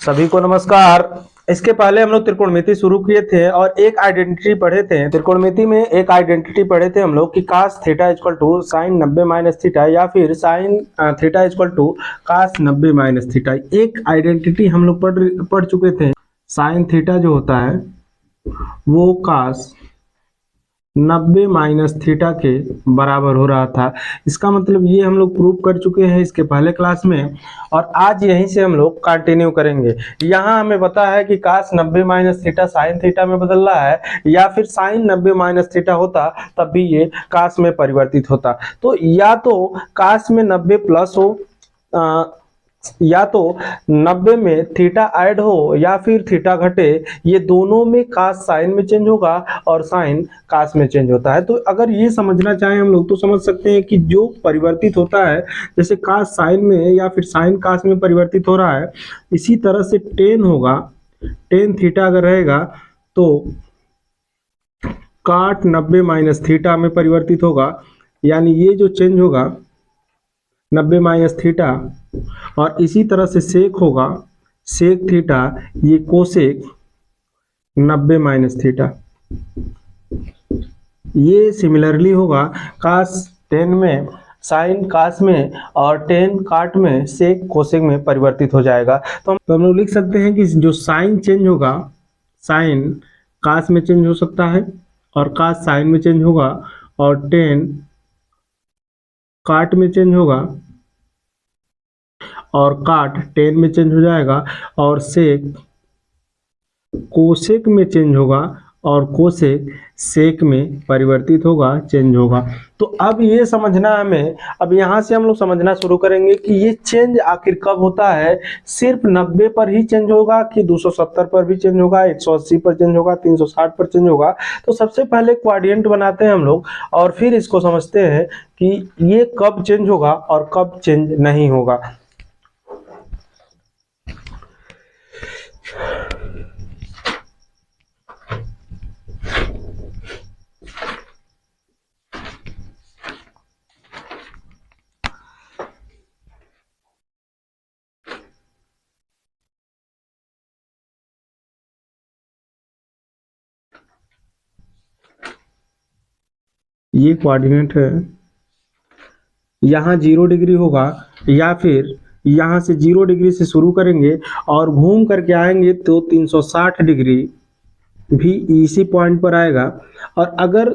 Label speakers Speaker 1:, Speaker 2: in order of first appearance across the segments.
Speaker 1: सभी को नमस्कार। इसके पहले हम लोग त्रिकोणमिति शुरू किए थे और एक आइडेंटिटी पढ़े थे। त्रिकोणमिति में एक आइडेंटिटी पढ़े थे हम लोग कि cos theta equal to sine 90 minus theta या फिर sine theta equal to cos 90 minus theta. एक आइडेंटिटी हम लोग पढ़ चुके थे। साइन थीटा जो होता है वो कास 90 माइनस थीटा के बराबर हो रहा था। इसका मतलब ये हम लोग प्रूव कर चुके हैं इसके पहले क्लास में और आज यहीं से हम लोग कंटिन्यू करेंगे। यहाँ हमें पता है कि कास 90 माइनस थीटा साइन थीटा में बदल रहा है या फिर साइन 90 माइनस थीटा होता तब भी ये कास में परिवर्तित होता। तो या तो कास में 90 प्लस हो या तो 90 में थीटा ऐड हो या फिर थीटा घटे, ये दोनों में कास साइन में चेंज होगा और साइन कास में चेंज होता है। तो अगर ये समझना चाहें हम लोग तो समझ सकते हैं कि जो परिवर्तित होता है जैसे कास साइन में या फिर साइन कास में परिवर्तित हो रहा है, इसी तरह से टेन होगा, टेन थीटा अगर रहेगा तो काट 90 माइनस थीटा में परिवर्तित होगा। यानी ये जो चेंज होगा 90 माइनस थीटा और इसी तरह से सेक होगा, सेक थीटा, ये कोसेक 90 माइनस थीटा। ये सिमिलरली होगा कास 10 में साइन कास में और 10 काट में सेक कोसेक में परिवर्तित हो जाएगा। तो हम लोग लिख सकते हैं कि जो साइन चेंज होगा, साइन कास में चेंज हो सकता है और कास साइन में चेंज होगा और 10 काट में चेंज होगा और काट 10 में चेंज हो जाएगा और सेक कोसेक में चेंज होगा और कोसेक सेक में परिवर्तित होगा, चेंज होगा। तो अब ये समझना हमें, अब यहाँ से हम लोग समझना शुरू करेंगे कि ये चेंज आखिर कब होता है। सिर्फ 90 पर ही चेंज होगा कि 270 पर भी चेंज होगा, 180 पर चेंज होगा, 360 पर चेंज होगा। तो सबसे पहले क्वाड्रेंट बनाते हैं हम लोग और फिर इसको समझते हैं कि ये कब चेंज होगा और कब चेंज नहीं होगा। ये कोऑर्डिनेट है, यहाँ 0 डिग्री होगा या फिर यहाँ से 0 डिग्री से शुरू करेंगे और घूम करके आएंगे तो 360 डिग्री भी इसी पॉइंट पर आएगा। और अगर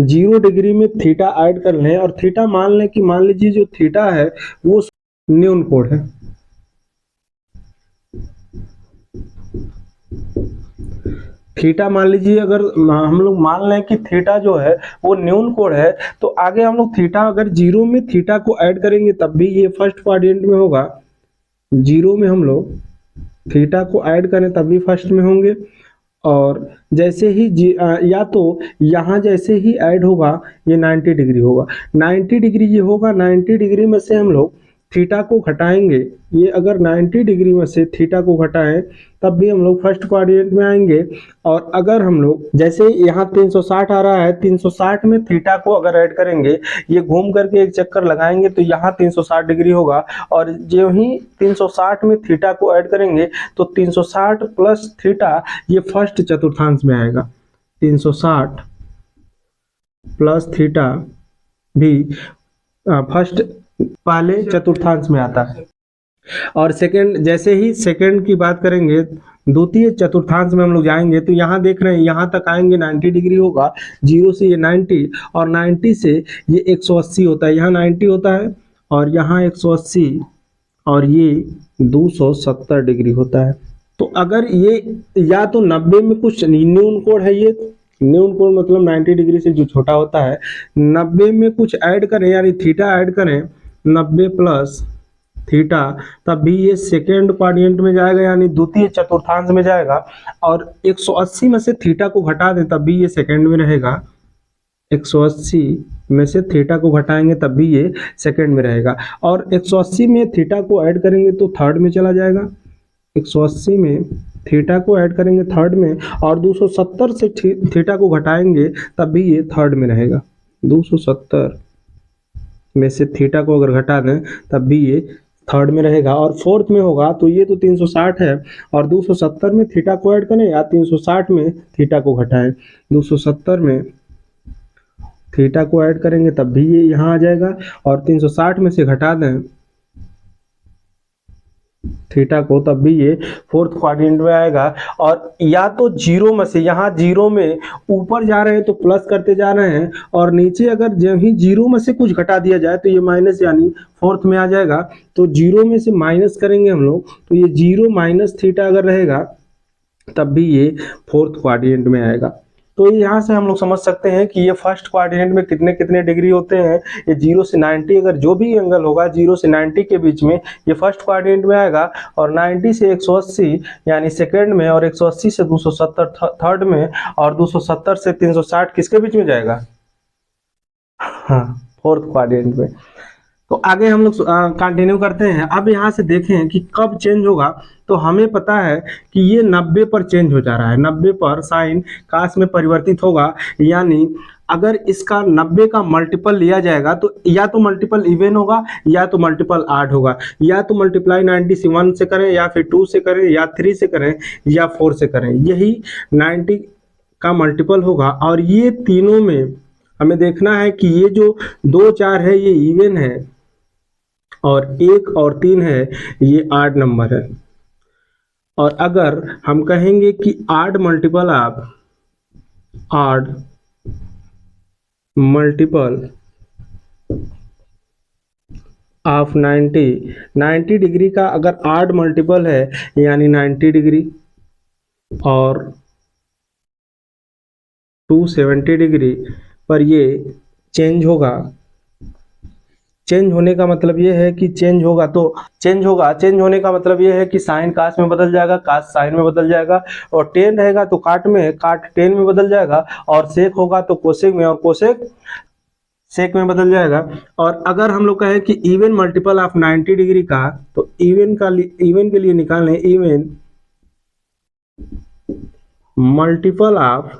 Speaker 1: 0 डिग्री में थीटा ऐड कर लें और थीटा मान लें कि मान लीजिए जो थीटा है वो न्यून कोण है, थीटा मान लीजिए अगर हम लोग मान लें कि थीटा जो है वो न्यून कोण है, तो आगे हम लोग थीटा अगर 0 में थीटा को ऐड करेंगे तब भी ये फर्स्ट क्वाड्रेंट में होगा। 0 में हम लोग थीटा को ऐड करें तब भी फर्स्ट में होंगे और जैसे ही या तो यहाँ जैसे ही ऐड होगा ये 90 डिग्री होगा, 90 डिग्री ये होगा। 90 डिग्री में से हम लोग थीटा को घटाएंगे, ये अगर 90 डिग्री में से थीटा को घटाएं तब भी हम लोग फर्स्ट क्वाड्रेंट में आएंगे। और अगर हम लोग जैसे यहाँ 360 आ रहा है, 360 में थीटा को अगर ऐड करेंगे, ये घूम करके एक चक्कर लगाएंगे तो यहाँ 360 डिग्री होगा और जो ही 360 में थीटा को ऐड करेंगे तो 360 प्लस थीटा ये फर्स्ट चतुर्थांश में आएगा। 360 प्लस थीटा भी फर्स्ट पहले चतुर्थांश में आता है। और सेकंड, जैसे ही सेकंड की बात करेंगे द्वितीय चतुर्थांश में हम लोग जाएंगे तो यहाँ देख रहे हैं यहाँ तक आएंगे 90 डिग्री होगा, 0 से ये 90 और 90 से ये 180 होता है, यहाँ 90 होता है और यहाँ 180 और ये 270 डिग्री होता है। तो अगर ये या तो 90 में कुछ न्यून कोण है, ये न्यून कोण मतलब 90 डिग्री से जो छोटा होता है, 90 में कुछ ऐड करें यानी थीटा ऐड करें 90 प्लस थीटा, तब भी ये सेकेंड क्वाड्रेंट में जाएगा यानी द्वितीय चतुर्थांश में जाएगा। और 180 में से थीटा को घटा दें तब भी ये सेकेंड में रहेगा, 180 में से थीटा को घटाएंगे तब भी ये सेकेंड में रहेगा। और 180 में थीटा को ऐड करेंगे तो थर्ड में चला जाएगा, 180 में थीटा को ऐड करेंगे थर्ड में और 270 से थीटा को घटाएंगे तब भी ये थर्ड में रहेगा। 270 में से थीटा को अगर घटा दें तब भी ये थर्ड में रहेगा, और फोर्थ में होगा तो ये तो 360 है, और 270 में थीटा को ऐड करें या 360 में थीटा को घटाएं। 270 में थीटा को ऐड करेंगे तब भी ये यहाँ आ जाएगा, और 360 में से घटा दें थीटा को तब भी ये फोर्थ क्वाड्रेंट में आएगा। और या तो जीरो में से, यहाँ जीरो में ऊपर जा रहे हैं तो प्लस करते जा रहे हैं, और नीचे अगर जब ही जीरो में से कुछ घटा दिया जाए तो ये माइनस यानी फोर्थ में आ जाएगा। तो जीरो में से माइनस करेंगे हम लोग तो ये जीरो माइनस थीटा अगर रहेगा तब भी ये फोर्थ क्वाड्रेंट में आएगा। तो यहाँ से हम लोग समझ सकते हैं कि ये फर्स्ट क्वाड्रेंट में कितने कितने डिग्री होते हैं। ये 0 से 90, अगर जो भी एंगल होगा 0 से 90 के बीच में ये फर्स्ट क्वाड्रेंट में आएगा, और 90 से 180 यानी सेकंड में, और 180 से 270 थर्ड में, और 270 से 360 किसके बीच में जाएगा? हाँ, फोर्थ क्वाड्रेंट में। तो आगे हम लोग कंटिन्यू करते हैं। अब यहाँ से देखें कि कब चेंज होगा, तो हमें पता है कि ये 90 पर चेंज हो जा रहा है, 90 पर साइन काश में परिवर्तित होगा। यानी अगर इसका 90 का मल्टीपल लिया जाएगा तो या तो मल्टीपल इवन होगा या तो मल्टीपल आड होगा, या तो मल्टीप्लाई 90 से 1 से करें, या फिर 2 से करें, या 3 से करें, या 4 से करें, यही 90 का मल्टीपल होगा। और ये तीनों में हमें देखना है कि ये जो 2 4 है ये इवन है, और 1 और 3 है ये आड नंबर है। और अगर हम कहेंगे कि आड मल्टीपल ऑफ 90 डिग्री का अगर आड मल्टीपल है यानी 90 डिग्री, और 270 डिग्री पर ये चेंज होगा। चेंज होने का मतलब ये है कि चेंज होगा तो चेंज होने का मतलब ये है कि साइन काश में बदल जाएगा, काश साइन में बदल जाएगा, और टेन रहेगा तो काट में, काट टेन में बदल जाएगा, और सेक होगा तो कोसेक में, और कोसेक सेक में बदल जाएगा। और अगर हम लोग कहें कि इवन मल्टीपल ऑफ 90 डिग्री का, तो इवन के लिए निकालें इवन मल्टीपल ऑफ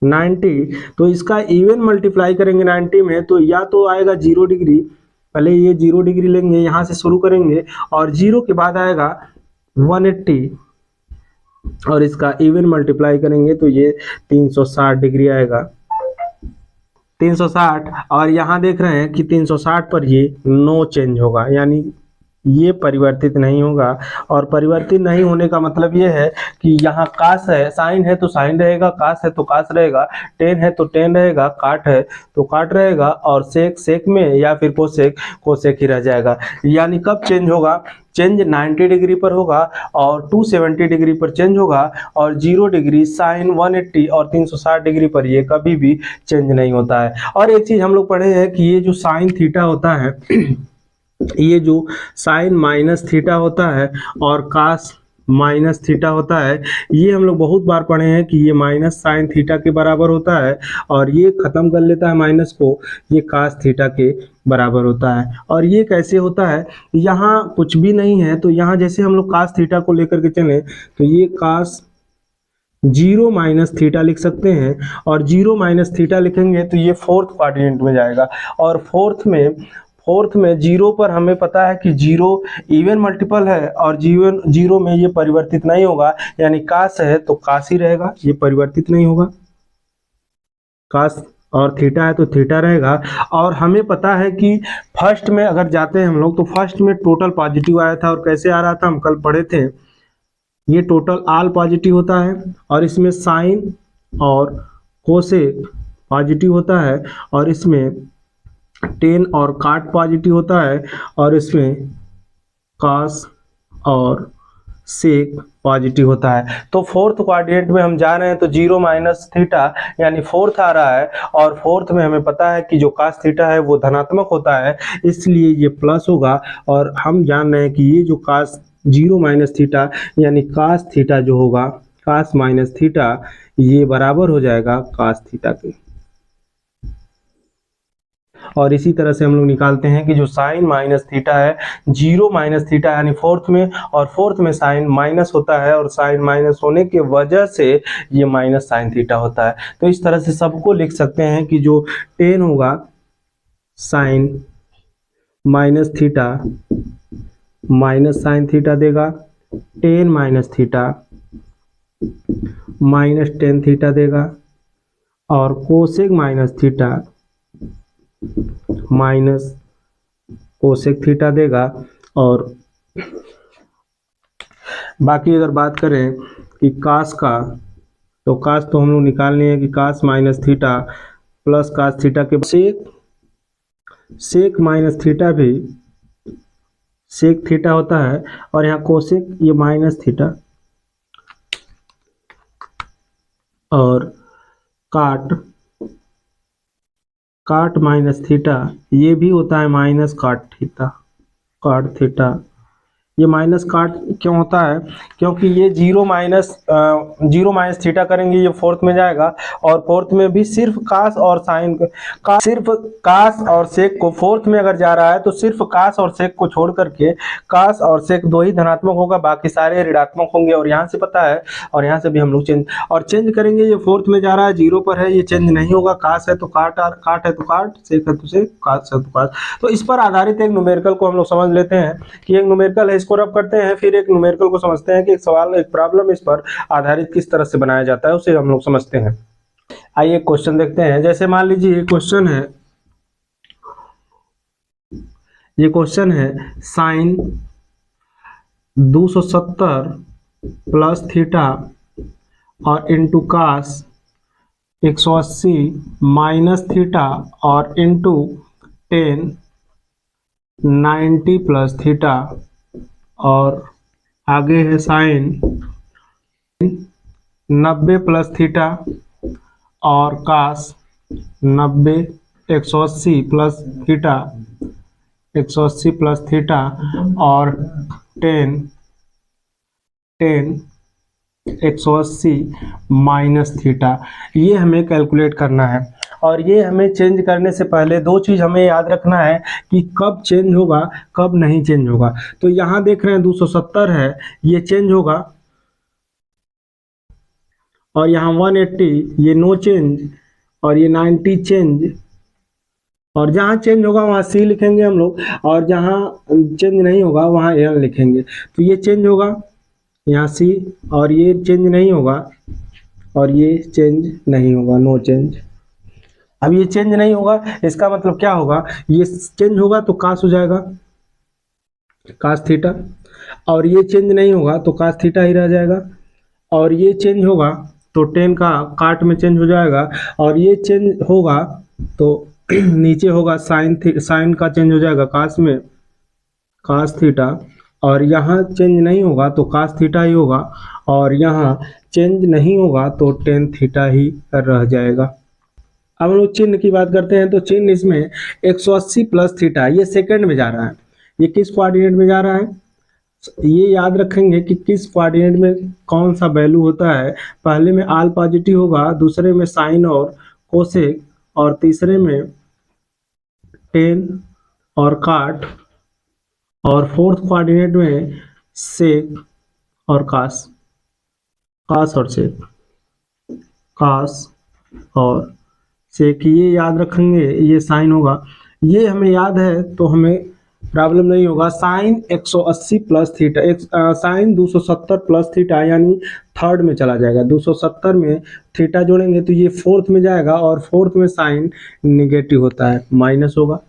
Speaker 1: 90, तो इसका इवन मल्टीप्लाई करेंगे 90 में तो या तो आएगा 0 डिग्री, पहले ये 0 डिग्री लेंगे, यहाँ से शुरू करेंगे, और 0 के बाद आएगा 180, और इसका इवन मल्टीप्लाई करेंगे तो ये 360 डिग्री आएगा, 360। और यहाँ देख रहे हैं कि 360 पर ये नो चेंज होगा, यानी ये परिवर्तित नहीं होगा। और परिवर्तित नहीं होने का मतलब ये है कि यहाँ काश है, साइन है तो साइन रहेगा, काश है तो काश रहेगा, टेन है तो टेन रहेगा, काट है तो काट रहेगा, और सेक सेक में, या फिर कोसेक ही रह जाएगा। यानी कब चेंज होगा? चेंज 90 डिग्री पर होगा, और 270 डिग्री पर चेंज होगा, और 0 डिग्री, साइन 180 और 360 डिग्री पर ये कभी भी चेंज नहीं होता है। और एक चीज़ हम लोग पढ़े हैं कि ये जो साइन थीटा होता है ये जो साइन माइनस थीटा होता है और कास माइनस थीटा होता है, ये हम लोग बहुत बार पढ़े हैं कि ये माइनस साइन थीटा के बराबर होता है, और ये ख़त्म कर लेता है माइनस को, ये कास थीटा के बराबर होता है। और ये कैसे होता है? यहाँ कुछ भी नहीं है तो यहाँ जैसे हम लोग कास थीटा को लेकर के चलें तो ये कास 0 माइनस थीटा लिख सकते हैं, और 0 माइनस थीटा लिखेंगे तो ये फोर्थ क्वाड्रेंट में जाएगा। और फोर्थ में 0 पर हमें पता है कि 0 इवन मल्टीपल है, और 0 में ये परिवर्तित नहीं होगा, यानी काश है तो काश ही रहेगा, ये परिवर्तित नहीं होगा। काश और थीटा है तो थीटा रहेगा। और हमें पता है कि फर्स्ट में अगर जाते हैं हम लोग तो फर्स्ट में टोटल पॉजिटिव आया था, और कैसे आ रहा था हम कल पढ़े थे, ये टोटल ऑल पॉजिटिव होता है, और इसमें साइन और कोसेक पॉजिटिव होता है, और इसमें टेन और काट पॉजिटिव होता है, और इसमें कास और सेक पॉजिटिव होता है। तो फोर्थ क्वाड्रेंट में हम जा रहे हैं तो 0 माइनस थीटा यानी फोर्थ आ रहा है, और फोर्थ में हमें पता है कि जो कास थीटा है वो धनात्मक होता है, इसलिए ये प्लस होगा। और हम जान रहे हैं कि ये जो कास 0 माइनस थीटा यानी कास थीटा जो होगा, कास माइनस थीटा, ये बराबर हो जाएगा कास थीटा के। और इसी तरह से हम लोग निकालते हैं कि जो साइन माइनस थीटा है, 0 माइनस थीटा यानी फोर्थ में, और फोर्थ में साइन माइनस होता है, और साइन माइनस होने की वजह से ये माइनस साइन थीटा होता है। तो इस तरह से सबको लिख सकते हैं कि जो 10 होगा sine minus theta minus sine theta देगा, tan minus theta minus tan theta देगा, और cosec minus theta minus cosec theta देगा। और बाकी अगर बात करें कि कास का, तो कास तो हम लोग निकालने हैं कि cos minus theta plus cos theta के सेक माइनस थीटा भी सेक थीटा होता है, और यहाँ कोसेक ये माइनस थीटा, और काट माइनस थीटा ये भी होता है माइनस काट थीटा। ये माइनस काट क्यों होता है? क्योंकि ये जीरो माइनस थीटा करेंगे, ये फोर्थ में जाएगा, और फोर्थ में भी सिर्फ कास और साइन सिर्फ कास और सेक को, फोर्थ में अगर जा रहा है तो सिर्फ कास और सेक को छोड़ करके कास और सेक दो ही धनात्मक होगा, बाकी सारे ऋणात्मक होंगे। और यहाँ से पता है, और यहाँ से भी हम लोग चेंज करेंगे। ये फोर्थ में जा रहा है, जीरो पर है, ये चेंज नहीं होगा। कास है तो काट है तो काट, सेक है तो सेक, कास है तो कास। तो इस पर आधारित एक न्यूमेरिकल को हम लोग समझ लेते हैं कि एक न्यूमेरिकल है, इसको रब करते हैं, फिर एक न्यूमेरिकल को समझते हैं कि एक सवाल, एक प्रॉब्लम इस पर आधारित किस तरह से बनाया जाता है, उसे हम लोग समझते हैं। आइए क्वेश्चन देखते हैं। जैसे मान लीजिए ये क्वेश्चन है साइन 270 प्लस थीटा और इंटू कास 180 माइनस थीटा और इंटू 10 90 प्लस थीटा, और आगे है साइन 90 प्लस थीटा और कास 90 180 प्लस थीटा 180 प्लस थीटा और 10 180 माइनस थीटा। ये हमें कैलकुलेट करना है, और ये हमें चेंज करने से पहले दो चीज़ हमें याद रखना है कि कब चेंज होगा, कब नहीं चेंज होगा। तो यहाँ देख रहे हैं 270 है, ये चेंज होगा, और यहाँ 180 ये नो चेंज, और ये 90 चेंज, और जहाँ चेंज होगा वहाँ सी लिखेंगे हम लोग, और जहाँ चेंज नहीं होगा वहाँ एल लिखेंगे। तो ये चेंज होगा यहाँ सी, और ये चेंज नहीं होगा, और ये चेंज नहीं होगा, नो चेंज। अब ये चेंज नहीं होगा, इसका मतलब क्या होगा? ये चेंज होगा तो कास हो जाएगा, कास थीटा, और ये चेंज नहीं होगा तो कास थीटा ही रह जाएगा, और ये चेंज होगा तो 10 का काट में चेंज हो जाएगा, और ये चेंज होगा तो नीचे होगा साइन का चेंज हो जाएगा कास में, कास थीटा, और यहाँ चेंज नहीं होगा तो कास थीटा ही होगा, और यहाँ चेंज नहीं होगा तो 10 थीटा ही रह जाएगा। अब हम लोग चिन्ह की बात करते हैं। तो चिन्ह इसमें 180 प्लस थीटा, ये सेकंड में जा रहा है, ये किस कोऑर्डिनेट में जा रहा है? ये याद रखेंगे कि किस कोऑर्डिनेट में कौन सा वैल्यू होता है। पहले में आल पॉजिटिव होगा, दूसरे में साइन और कोसेक, और तीसरे में 10 और काट, और फोर्थ कोऑर्डिनेट में सेक और कास और सेक, कास और सेक। ये याद रखेंगे, ये साइन होगा, ये हमें याद है तो हमें प्रॉब्लम नहीं होगा। Sine 180 plus theta, sine 270 plus theta यानी थर्ड में चला जाएगा। 270 में थीटा जोड़ेंगे तो ये फोर्थ में जाएगा, और फोर्थ में साइन निगेटिव होता है, माइनस होगा।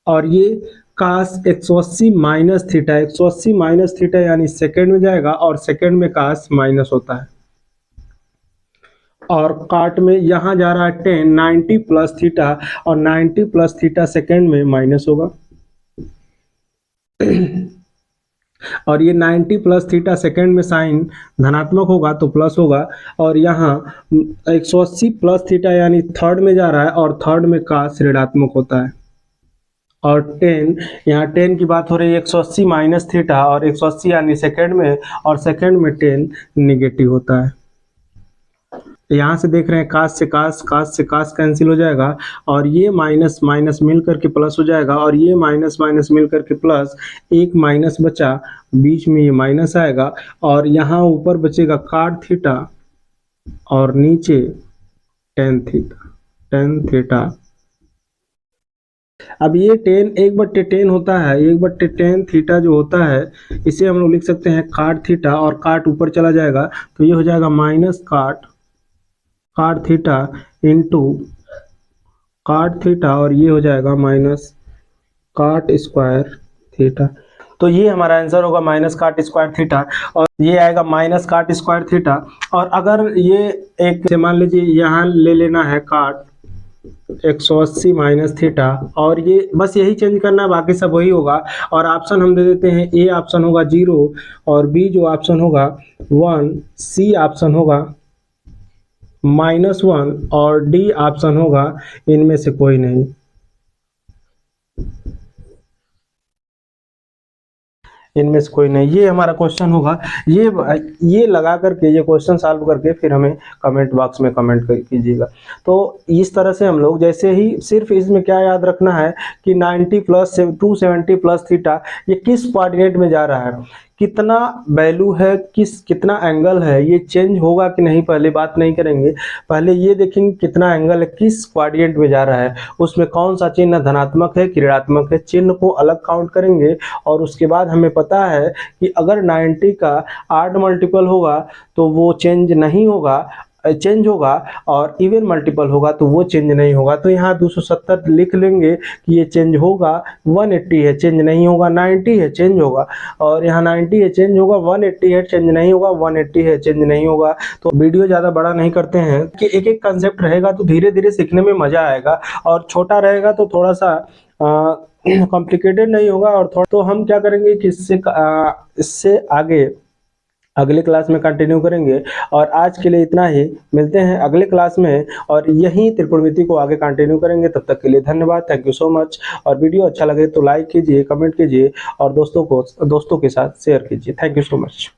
Speaker 1: और ये कास 180 माइनस थीटा, 180 माइनस थीटा यानी सेकेंड में जाएगा, और सेकेंड में कास माइनस होता है। और काट में यहाँ जा रहा है 10 90 प्लस थीटा, और 90 प्लस थीटा सेकेंड में माइनस होगा। और ये 90 प्लस थीटा सेकेंड में साइन धनात्मक होगा तो प्लस होगा, और यहाँ 180 प्लस थीटा यानी थर्ड में जा रहा है, और थर्ड में कास ऋणात्मक होता है। और 10, यहाँ 10 की बात हो रही है, 180 माइनस थीटा और 180 यानी सेकेंड में, और सेकेंड में 10 निगेटिव होता है। यहाँ से देख रहे हैं कास से कास कैंसिल हो जाएगा, और ये माइनस माइनस मिल करके प्लस हो जाएगा, और ये माइनस माइनस मिल करके प्लस, एक माइनस बचा, बीच में ये माइनस आएगा, और यहाँ ऊपर बचेगा काट थीटा और नीचे टेन थीटा। अब ये 1/10 होता है, 1/10 थीटा जो होता है इसे हम लोग लिख सकते हैं काट थीटा, और काट ऊपर चला जाएगा तो ये हो जाएगा माइनस काट थीटा इंटू काट थीटा, और ये हो जाएगा माइनस काट स्क्वायर थीटा। तो ये हमारा आंसर होगा माइनस काट स्क्वायर थीटा, और ये आएगा माइनस काट स्क्वायर थीटा। और अगर ये एक मान लीजिए यहाँ ले लेना है काट 180 माइनस थीटा, और ये बस यही चेंज करना है, बाकी सब वही होगा। और ऑप्शन हम दे देते हैं, ए ऑप्शन होगा 0 और बी जो ऑप्शन होगा 1, सी ऑप्शन होगा -1 और डी ऑप्शन होगा इनमें से कोई नहीं। इनमें से कोई नहीं, ये हमारा क्वेश्चन होगा। ये लगा करके, ये क्वेश्चन सॉल्व करके फिर हमें कमेंट बॉक्स में कमेंट कीजिएगा। तो इस तरह से हम लोग, जैसे ही सिर्फ इसमें क्या याद रखना है कि 90 प्लस 270 प्लस थीटा ये किस कोऑर्डिनेट में जा रहा है, कितना वैल्यू है, कितना एंगल है, ये चेंज होगा कि नहीं, पहले बात नहीं करेंगे। पहले ये देखेंगे कितना एंगल है, किस कोऑर्डिनेट में जा रहा है, उसमें कौन सा चिन्ह धनात्मक है कि ऋणात्मक है, चिन्ह को अलग काउंट करेंगे। और उसके बाद हमें पता है कि अगर 90 का 8 मल्टीपल होगा तो वो चेंज नहीं होगा, चेंज होगा, और इवन मल्टीपल होगा तो वो चेंज नहीं होगा। तो यहाँ 270 लिख लेंगे कि ये चेंज होगा, 180 है चेंज नहीं होगा, 90 है चेंज होगा, और यहाँ 90 है चेंज होगा, 180 है चेंज नहीं होगा, 180 है चेंज नहीं होगा। तो वीडियो ज़्यादा बड़ा नहीं करते हैं कि एक एक कंसेप्ट रहेगा तो धीरे धीरे सीखने में मज़ा आएगा, और छोटा रहेगा तो थोड़ा सा कॉम्प्लिकेटेड नहीं होगा। और थोड़ा तो हम क्या करेंगे कि इससे आगे अगले क्लास में कंटिन्यू करेंगे। और आज के लिए इतना ही, मिलते हैं अगले क्लास में और यही त्रिकोणमिति को आगे कंटिन्यू करेंगे। तब तक के लिए धन्यवाद, थैंक यू सो मच। और वीडियो अच्छा लगे तो लाइक कीजिए, कमेंट कीजिए और दोस्तों के साथ शेयर कीजिए। Thank you so much.